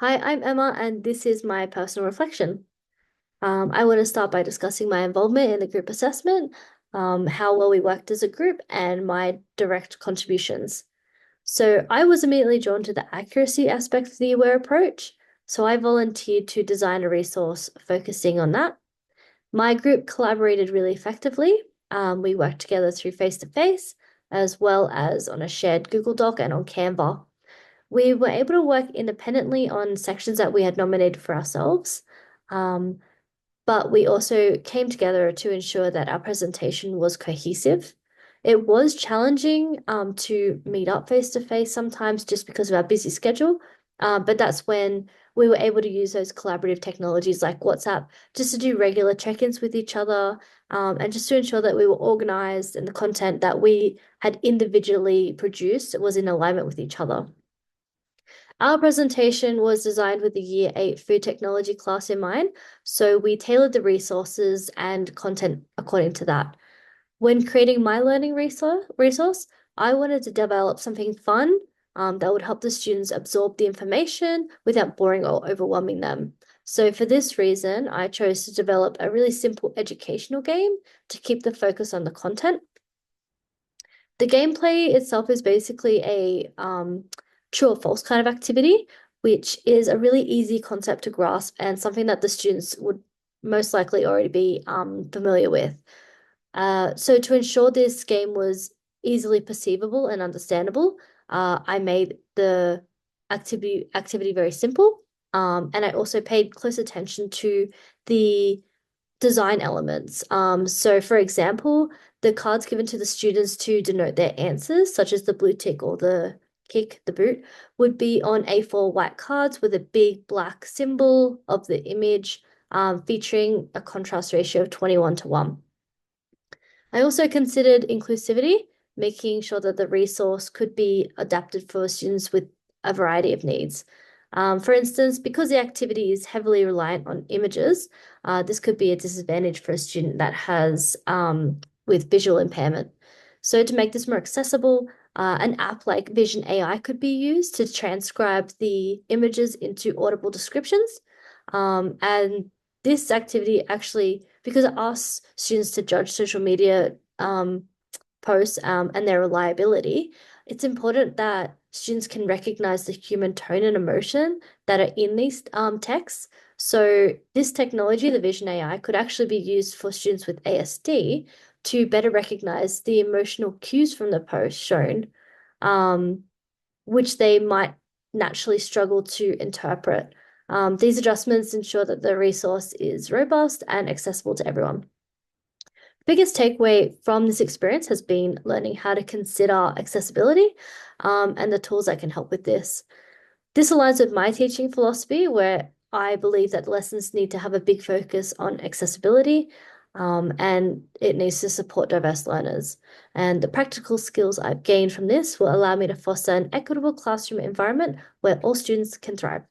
Hi, I'm Emma, and this is my personal reflection. I want to start by discussing my involvement in the group assessment, how well we worked as a group, and my direct contributions. So I was immediately drawn to the accuracy aspect of the aware approach. So I volunteered to design a resource focusing on that. My group collaborated really effectively. We worked together through face-to-face, as well as on a shared Google Doc and on Canva. We were able to work independently on sections that we had nominated for ourselves, um, but we also came together to ensure that our presentation was cohesive. It was challenging to meet up face to face sometimes just because of our busy schedule, but that's when we were able to use those collaborative technologies like WhatsApp just to do regular check-ins with each other, and just to ensure that we were organized and the content that we had individually produced was in alignment with each other. Our presentation was designed with the Year 8 food technology class in mind, so we tailored the resources and content according to that. When creating my learning resource, I wanted to develop something fun that would help the students absorb the information without boring or overwhelming them. So for this reason, I chose to develop a really simple educational game to keep the focus on the content. The gameplay itself is basically a true or false kind of activity, which is a really easy concept to grasp and something that the students would most likely already be familiar with. So to ensure this game was easily perceivable and understandable, I made the activity very simple. And I also paid close attention to the design elements. So for example, the cards given to the students to denote their answers, such as the blue tick or the kick, the boot, would be on A4 white cards with a big black symbol of the image, featuring a contrast ratio of 21 to 1. I also considered inclusivity, making sure that the resource could be adapted for students with a variety of needs. For instance, because the activity is heavily reliant on images, this could be a disadvantage for a student that has with visual impairment. So to make this more accessible, an app like Vision AI could be used to transcribe the images into audible descriptions. And this activity actually, because it asks students to judge social media posts and their reliability, it's important that students can recognize the human tone and emotion that are in these texts. So this technology, the Vision AI, could actually be used for students with ASD to better recognize the emotional cues from the post shown, um, which they might naturally struggle to interpret. These adjustments ensure that the resource is robust and accessible to everyone. Biggest takeaway from this experience has been learning how to consider accessibility, and the tools that can help with this. This aligns with my teaching philosophy, where I believe that lessons need to have a big focus on accessibility, and it needs to support diverse learners. And the practical skills I've gained from this will allow me to foster an equitable classroom environment where all students can thrive.